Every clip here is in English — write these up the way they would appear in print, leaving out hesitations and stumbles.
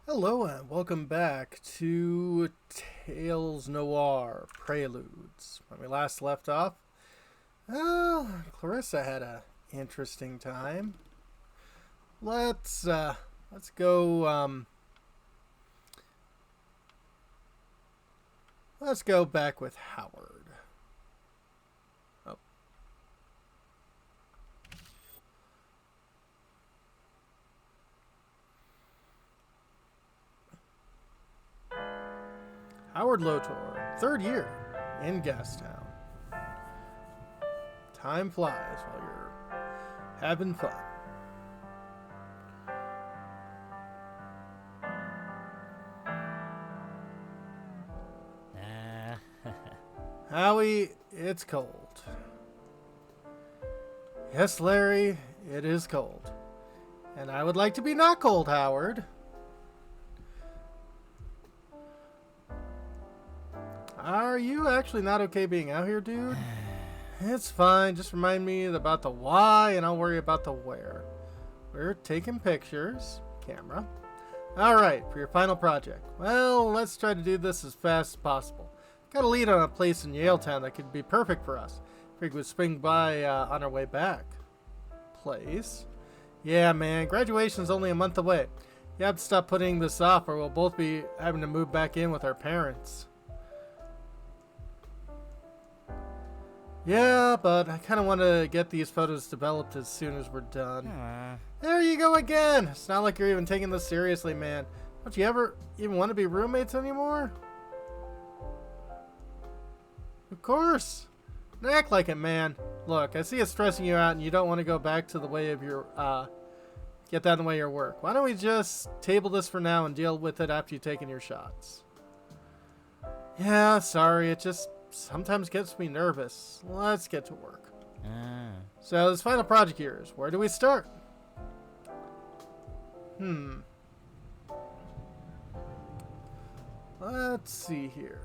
Hello and welcome back to Tales Noir Preludes. When we last left off, well, Clarissa had a interesting time. Let's go back with Howard. Oh. Howard Lotor, third year in Gastown. Time flies while you're having fun. Howie, it's cold. Yes, Larry, it is cold. And I would like to be not cold, Howard. Are you actually not okay being out here, dude? It's fine. Just remind me about the why and I'll worry about the where. We're taking pictures. Camera. Alright, for your final project. Well, let's try to do this as fast as possible. Got a lead on a place in Yaletown that could be perfect for us. Figured we'd swing by on our way back. Place? Yeah, man. Graduation's only a month away. You have to stop putting this off or we'll both be having to move back in with our parents. Yeah, but I kind of want to get these photos developed as soon as we're done. There you go again. It's not like you're even taking this seriously, man. Don't you ever even want to be roommates anymore? Of course. Don't act like it, man. Look, I see it stressing you out and you don't want to go back to the way of your, get that in the way of your work. Why don't we just table this for now and deal with it after you've taken your shots? Yeah, sorry, it just sometimes gets me nervous. Let's get to work. So this final project here is, where do we start? Let's see here.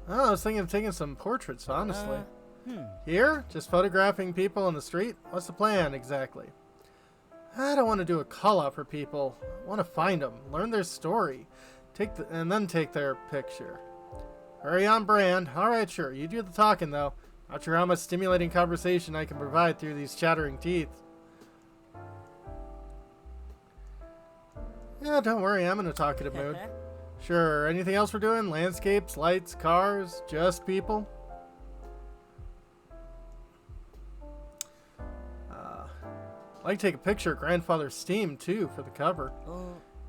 Oh, I was thinking of taking some portraits, honestly. Here? Just photographing people on the street? What's the plan, exactly? I don't want to do a call-out for people. I want to find them, learn their story, and then take their picture. Very on brand. Alright, sure. You do the talking, though. Not sure how much stimulating conversation I can provide through these chattering teeth. Yeah, don't worry. I'm in a talkative mood. Sure. Anything else we're doing? Landscapes, lights, cars, just people? I'd like to take a picture of Grandfather's steam, too, for the cover.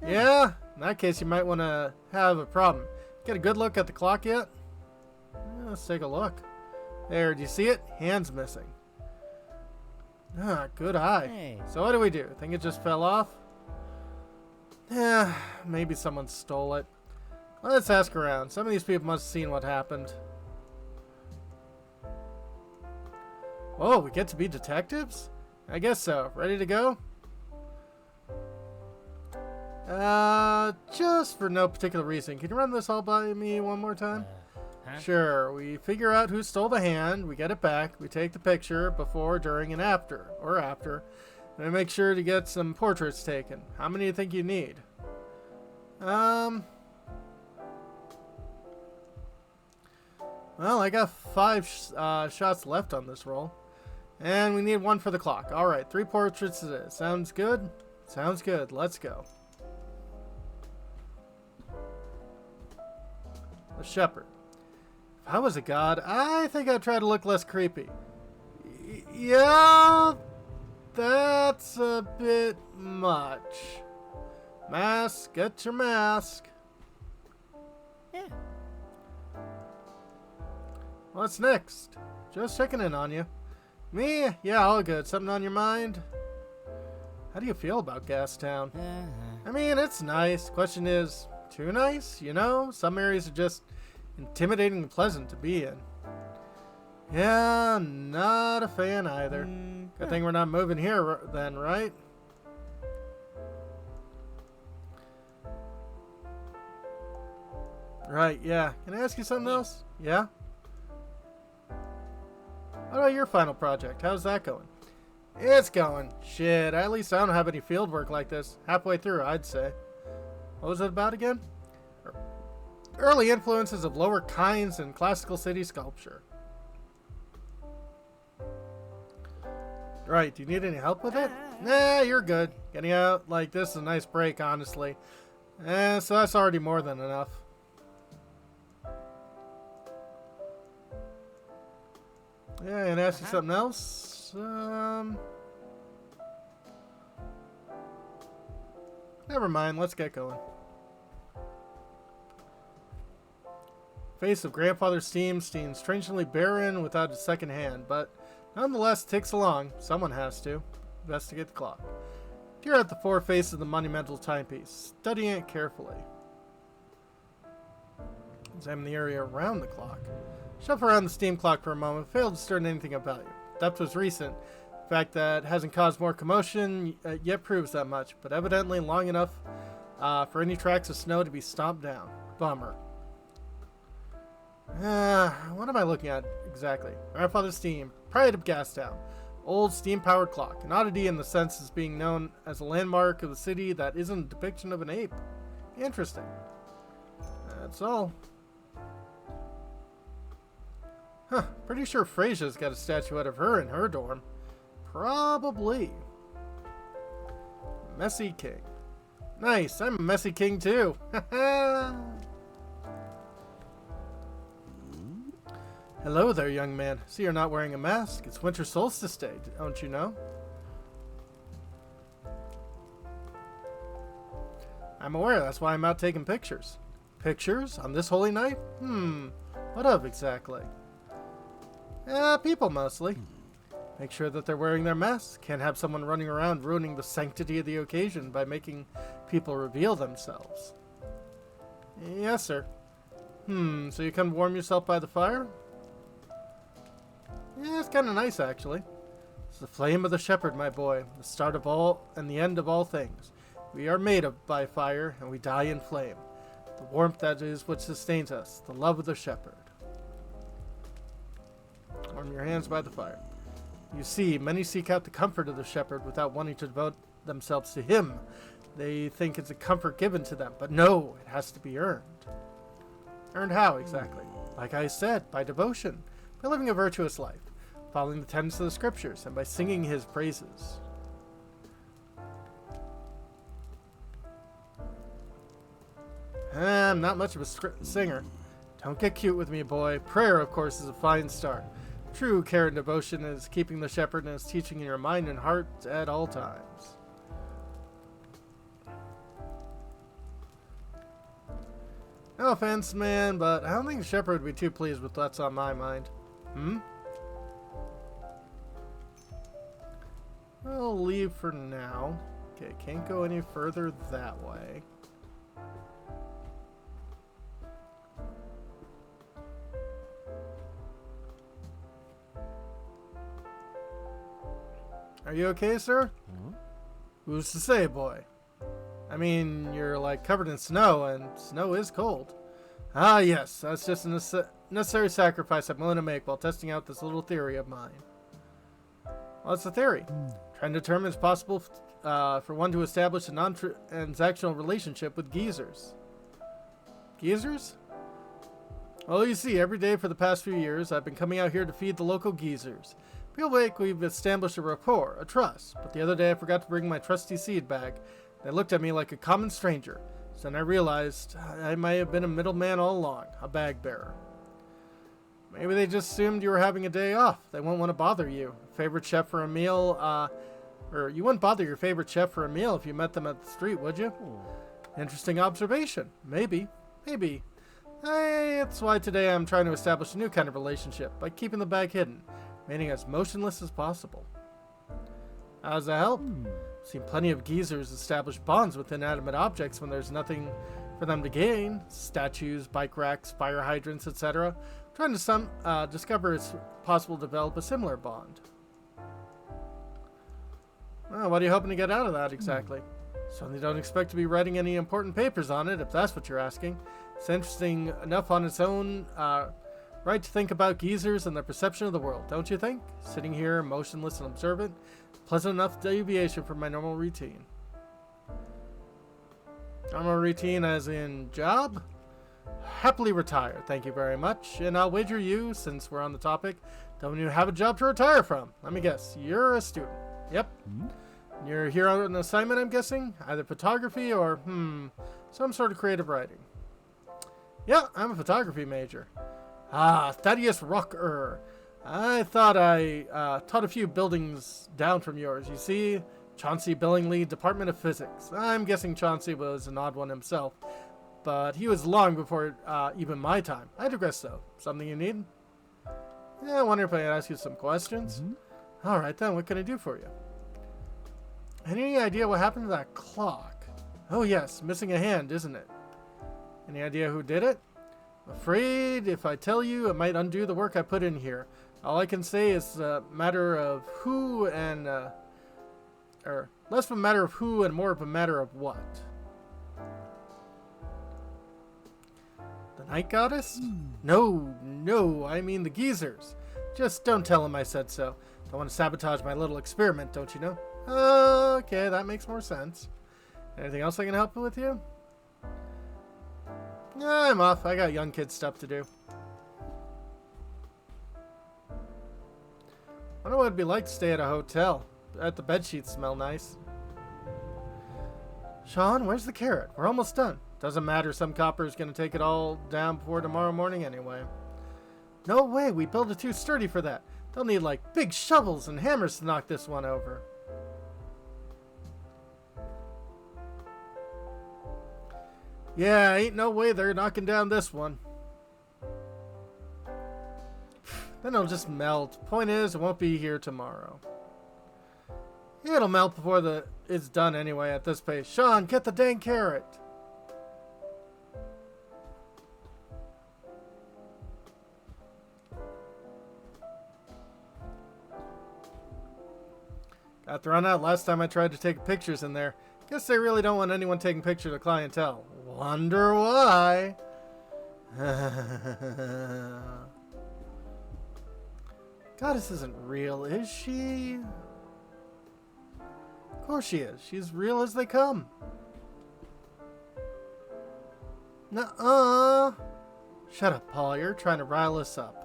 Yeah, in that case, you might want to have a problem. Get a good look at the clock yet? Yeah, let's take a look. There, do you see it? Hand's missing. Ah, good eye. Hey. So what do we do? Think it just fell off? Yeah, maybe someone stole it. Let's ask around. Some of these people must have seen what happened. Whoa, we get to be detectives? I guess so. Ready to go? Just for no particular reason. Can you run this all by me one more time? Sure. We figure out who stole the hand. We get it back. We take the picture before, during, and after. Or after. And we make sure to get some portraits taken. How many do you think you need? Well, I got 5 shots left on this roll. And we need 1 for the clock. Alright, 3 portraits it is. Sounds good? Sounds good. Let's go. The shepherd. If I was a god, I think I'd try to look less creepy. Yeah, that's a bit much. Mask, get your mask. Yeah. What's next? Just checking in on you. Me? Yeah, all good. Something on your mind? How do you feel about Gastown? I mean, it's nice. Question is, too nice? You know, some areas are just intimidatingly pleasant to be in. Yeah, not a fan either. Good thing we're not moving here then, right? Right, yeah. Can I ask you something else? Yeah? What about your final project? How's that going? It's going. Shit, at least I don't have any field work like this. Halfway through, I'd say. What was it about again? Early influences of lower kinds in classical city sculpture. Right, do you need any help with it? Nah, you're good. Getting out like this is a nice break, honestly. So that's already more than enough. Yeah, and ask you something else. Never mind, let's get going. Face of Grandfather Steam seems strangely barren without a second hand, but nonetheless ticks along. Someone has to. Investigate the clock. Peer at the four faces of the monumental timepiece, studying it carefully. Examine the area around the clock. Shuffle around the steam clock for a moment, failed to discern anything of value. Depth was recent. The fact that it hasn't caused more commotion yet proves that much, but evidently long enough for any tracks of snow to be stomped down. Bummer. What am I looking at exactly? Grandfather Steam, Pride of Gastown. Old steam-powered clock. An oddity in the sense as being known as a landmark of the city that isn't a depiction of an ape. Interesting. That's all. Huh, pretty sure Frasia's got a statuette of her in her dorm. Probably. Messy King. Nice, I'm a Messy King too. Hello there, young man. See, you're not wearing a mask. It's winter solstice day, don't you know? I'm aware, that's why I'm out taking pictures. Pictures? On this holy night? What of exactly? People mostly. Make sure that they're wearing their masks. Can't have someone running around ruining the sanctity of the occasion by making people reveal themselves. Yes, sir. So you come warm yourself by the fire? Yeah, it's kind of nice, actually. It's the flame of the shepherd, my boy. The start of all and the end of all things. We are made by fire, and we die in flame. The warmth that is what sustains us. The love of the shepherd. Warm your hands by the fire. You see, many seek out the comfort of the shepherd without wanting to devote themselves to him. They think it's a comfort given to them, but no, it has to be earned. Earned how, exactly? Like I said, by devotion. By living a virtuous life, following the tenets of the scriptures, and by singing his praises. I'm not much of a singer. Don't get cute with me, boy. Prayer, of course, is a fine start. True care and devotion is keeping the shepherd and his teaching in your mind and heart at all times. No offense, man, but I don't think the shepherd would be too pleased with what's on my mind. I'll leave for now. Okay, can't go any further that way. Are you okay, sir? Who's to say, boy? I mean, you're like covered in snow, and snow is cold. Ah, yes, that's just a necessary sacrifice I'm willing to make while testing out this little theory of mine. What's the theory? Trying to determine if it's possible for one to establish a non-transactional relationship with geezers. Geezers? Well, you see, every day for the past few years, I've been coming out here to feed the local geezers. Feel like we've established a rapport, a trust, but the other day I forgot to bring my trusty seed bag. They looked at me like a common stranger. So then I realized I might have been a middleman all along, a bag bearer. Maybe they just assumed you were having a day off. They won't want to bother you. Favorite chef for a meal, or you wouldn't bother your favorite chef for a meal if you met them at the street, would you? Interesting observation. Maybe. That's why today I'm trying to establish a new kind of relationship by keeping the bag hidden, remaining as motionless as possible. How does that help? Seen plenty of geezers establish bonds with inanimate objects when there's nothing for them to gain. Statues, bike racks, fire hydrants, etc. Trying to discover it's possible to develop a similar bond. Well, what are you hoping to get out of that exactly? Certainly don't expect to be writing any important papers on it, if that's what you're asking. It's interesting enough on its own Right to think about geezers and their perception of the world, don't you think? Sitting here, motionless and observant, pleasant enough deviation from my normal routine. Normal routine as in job? Happily retired, thank you very much. And I'll wager you, since we're on the topic, don't you have a job to retire from? Let me guess, you're a student. Yep. You're here on an assignment, I'm guessing? Either photography or, some sort of creative writing. Yeah, I'm a photography major. Ah, Thaddeus Rocker. I thought I taught a few buildings down from yours. You see, Chauncey Billingsley, Department of Physics. I'm guessing Chauncey was an odd one himself, but he was long before even my time. I digress, though. Something you need? Yeah, I wonder if I could ask you some questions. All right, then. What can I do for you? Any idea what happened to that clock? Oh, yes. Missing a hand, isn't it? Any idea who did it? I'm afraid if I tell you, it might undo the work I put in here. All I can say is a matter of who and... or less of a matter of who and more of a matter of what. The Night Goddess? No, I mean the geezers. Just don't tell them I said so. Don't want to sabotage my little experiment, don't you know? Okay, that makes more sense. Anything else I can help with you? Yeah, I'm off. I got young kid stuff to do. Wonder what it'd be like to stay at a hotel. The bedsheets smell nice. Sean, where's the carrot? We're almost done. Doesn't matter, some copper's gonna take it all down before tomorrow morning anyway. No way, we built it too sturdy for that. They'll need like big shovels and hammers to knock this one over. Yeah, ain't no way they're knocking down this one. Then it'll just melt. Point is, it won't be here tomorrow. It'll melt before it's done anyway at this pace. Sean, get the dang carrot. Got thrown out last time I tried to take pictures in there. Guess they really don't want anyone taking pictures of clientele. Wonder why. Goddess isn't real, is she? Of course she is. She's real as they come. Nuh-uh. Shut up, Paul. You're trying to rile us up.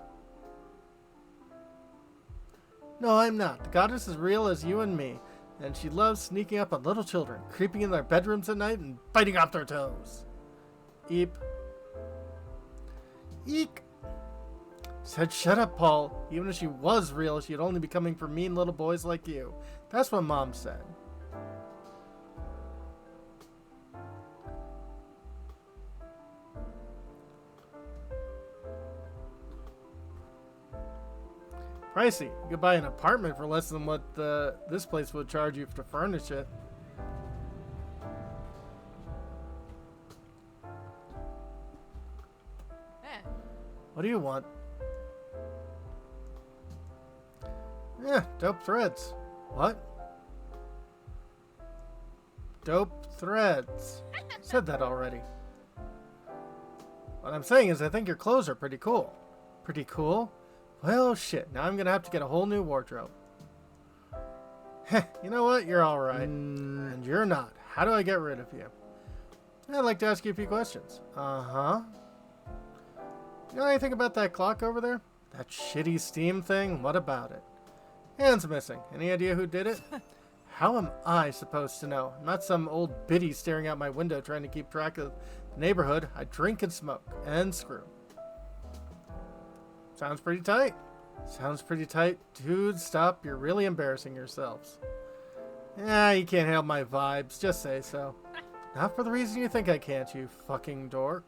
No, I'm not. The goddess is real as you and me. And she loves sneaking up on little children, creeping in their bedrooms at night and biting off their toes. Eep. Eek. Said shut up, Paul. Even if she was real, she'd only be coming for mean little boys like you. That's what Mom said. Pricey. You could buy an apartment for less than what this place would charge you to furnish it. What do you want? Yeah, dope threads. What? Dope threads. Said that already. What I'm saying is I think your clothes are pretty cool. Pretty cool? Well, shit. Now I'm going to have to get a whole new wardrobe. Heh, you know what? You're alright. And you're not. How do I get rid of you? I'd like to ask you a few questions. Uh-huh. You know anything about that clock over there? That shitty steam thing? What about it? Hand's missing. Any idea who did it? How am I supposed to know? I'm not some old biddy staring out my window trying to keep track of the neighborhood. I drink and smoke. And screw. Sounds pretty tight. Sounds pretty tight. Dude, stop. You're really embarrassing yourselves. Yeah, you can't handle my vibes. Just say so. Not for the reason you think I can't, you fucking dork.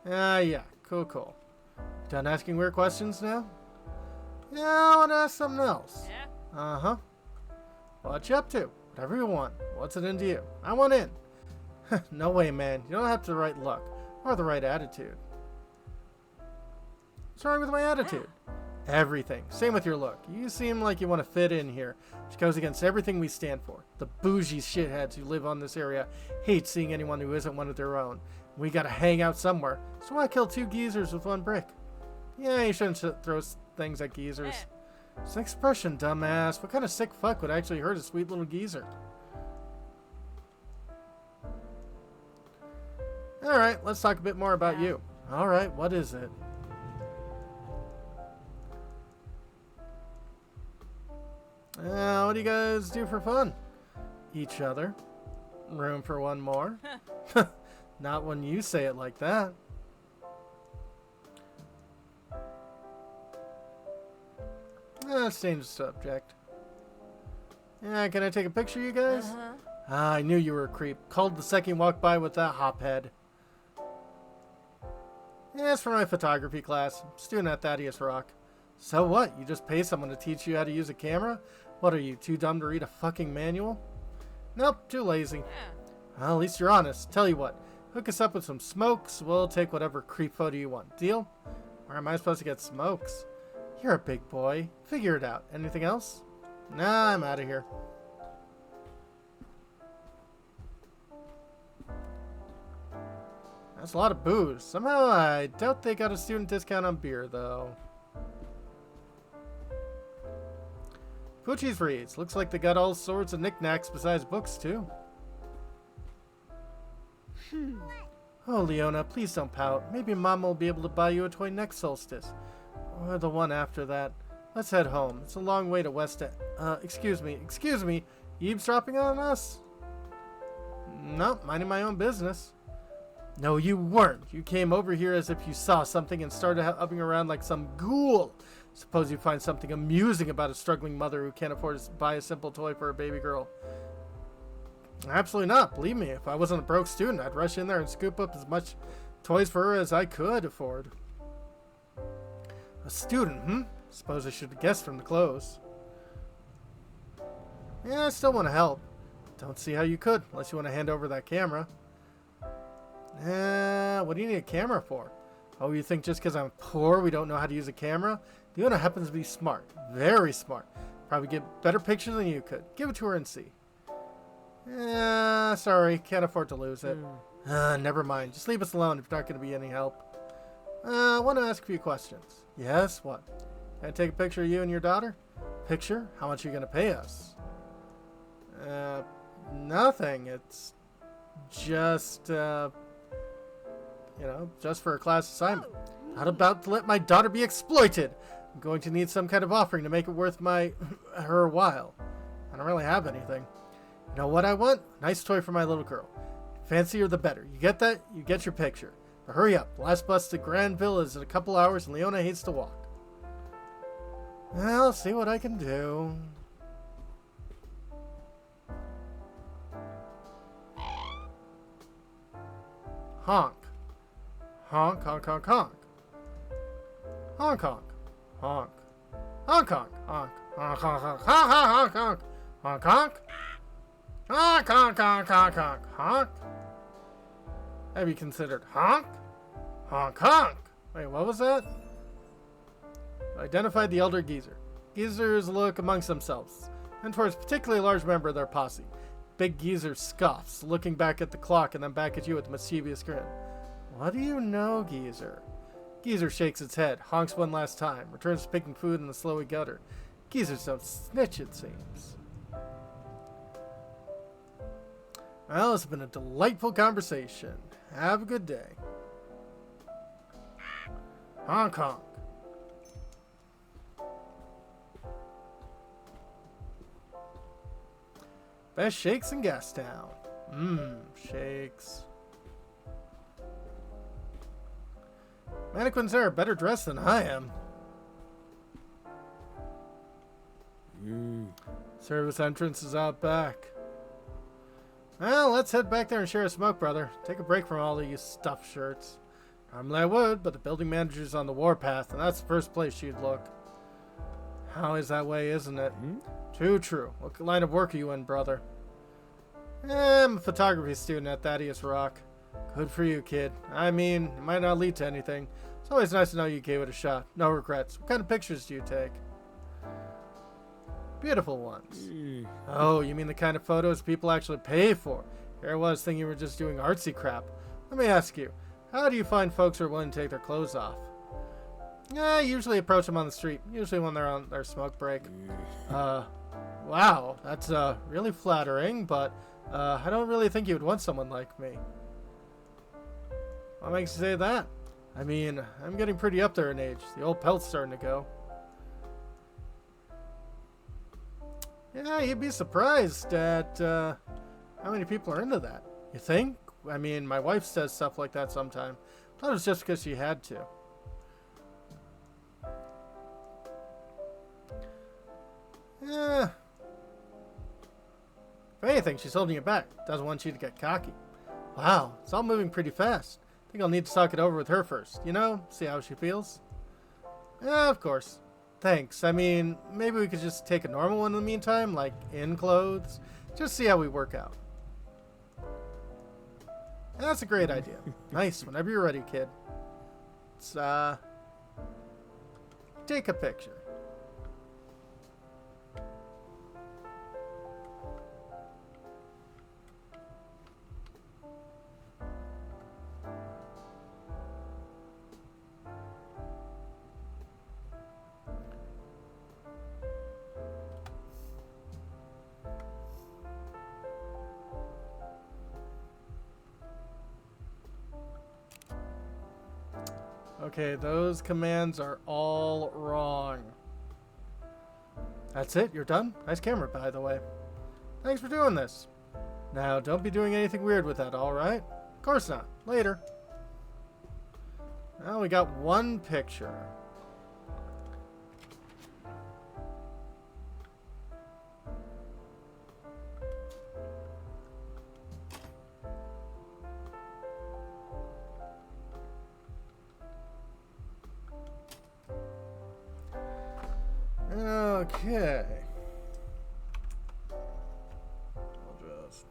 Yeah. Cool. Done asking weird questions now? Yeah, I want to ask something else. Yeah? Uh-huh. What you up to? Whatever you want. What's it into you? I want in. No way, man. You don't have the right luck. Or the right attitude. What's wrong with my attitude? Everything. Same with your look. You seem like you want to fit in here, which goes against everything we stand for. The bougie shitheads who live on this area hate seeing anyone who isn't one of their own. We gotta hang out somewhere, so I killed 2 geezers with 1 brick. Yeah, you shouldn't throw things at geezers. It's an expression, dumbass. What kind of sick fuck would actually hurt a sweet little geezer? Alright, let's talk a bit more about you. Alright, what is it? What do you guys do for fun? Each other. Room for one more? Not when you say it like that. Let's change the subject. Yeah, can I take a picture, you guys? I knew you were a creep. Called the second you walked by with that hophead. Yeah, it's for my photography class. Student at Thaddeus Rock. So what? You just pay someone to teach you how to use a camera? What are you, too dumb to read a fucking manual? Nope, too lazy. Well, at least you're honest. Tell you what, hook us up with some smokes. We'll take whatever creep photo you want. Deal? Where am I supposed to get smokes? You're a big boy. Figure it out. Anything else? Nah, I'm out of here. That's a lot of booze. Somehow I doubt they got a student discount on beer, though. Poochie's reads. Looks like they got all sorts of knickknacks besides books, too. Oh, Leona, please don't pout. Maybe Mom will be able to buy you a toy next solstice. Or the one after that. Let's head home. It's a long way to West End. Excuse me. You eavesdropping on us? Nope, minding my own business. No, you weren't. You came over here as if you saw something and started upping around like some ghoul. Suppose you find something amusing about a struggling mother who can't afford to buy a simple toy for a baby girl. Absolutely not. Believe me, if I wasn't a broke student, I'd rush in there and scoop up as much toys for her as I could afford. A student, Suppose I should have guessed from the clothes. Yeah, I still want to help. Don't see how you could, unless you want to hand over that camera. What do you need a camera for? Oh, you think just because I'm poor we don't know how to use a camera? Leona happens to be smart. Very smart. Probably get better pictures than you could. Give it to her and see. Sorry. Can't afford to lose it. Never mind. Just leave us alone if you're not going to be any help. I want to ask a few questions. Yes? What? Can I take a picture of you and your daughter? Picture? How much are you going to pay us? Nothing. It's just, just for a class assignment. Not about to let my daughter be exploited. I'm going to need some kind of offering to make it worth her while. I don't really have anything. You know what I want? A nice toy for my little girl. Fancier the better. You get that? You get your picture. But hurry up. The last bus to Granville is in a couple hours and Leona hates to walk. I'll see what I can do. Honk. Honk, honk, honk, honk. Honk, honk, honk. Honk, honk, honk. Honk, honk, honk, honk, honk, honk. Honk, honk. Honk, honk, honk, honk, honk, honk. Have you considered honk? Honk, honk. Wait, what was that? Identified the elder geezer. Geezers look amongst themselves, and towards a particularly large member of their posse. Big geezer scoffs, looking back at the clock and then back at you with a mischievous grin. What do you know, geezer? Geezer shakes its head, honks one last time, returns to picking food in the slowy gutter. Geezers don't snitch, it seems. Well, it's been a delightful conversation. Have a good day. Honk honk. Best shakes in Gastown. Shakes. Mannequins are better dressed than I am. Service entrance is out back. Well, let's head back there and share a smoke, brother. Take a break from all of you stuffed shirts. Normally I would, but the building manager's on the warpath, and that's the first place you'd look. How is that way, isn't it? Too true. What line of work are you in, brother? I'm a photography student at Thaddeus Rock. Good for you, kid. I mean, it might not lead to anything. It's always nice to know you gave it a shot. No regrets. What kind of pictures do you take? Beautiful ones. Oh, you mean the kind of photos people actually pay for? Here I was thinking you were just doing artsy crap. Let me ask you, how do you find folks who are willing to take their clothes off? Yeah, I usually approach them on the street. Usually when they're on their smoke break. Wow, that's really flattering, but I don't really think you would want someone like me. What makes you say that? I mean, I'm getting pretty up there in age. The old pelt's starting to go. Yeah, you'd be surprised at how many people are into that. You think? I mean, my wife says stuff like that sometimes. I thought it was just because she had to. Yeah. If anything, she's holding you back. Doesn't want you to get cocky. Wow, it's all moving pretty fast. I think I'll need to talk it over with her first. You know, see how she feels. Yeah, of course. Thanks. I mean, maybe we could just take a normal one in the meantime, like in clothes. Just see how we work out. That's a great idea. Nice. Whenever you're ready, kid. Let's, take a picture. Okay, those commands are all wrong. That's it? You're done? Nice camera, by the way. Thanks for doing this. Now, don't be doing anything weird with that, alright? Of course not. Later. Now we got one picture. Okay. I'll just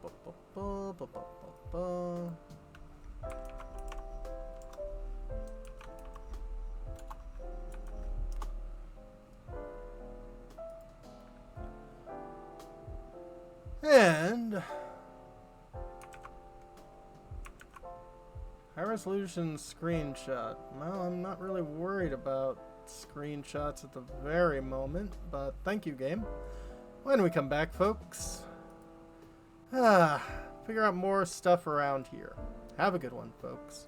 and high resolution screenshot. Well, I'm not really worried about screenshots at the very moment, but thank you, game. When we come back, folks, figure out more stuff around here. Have a good one, folks.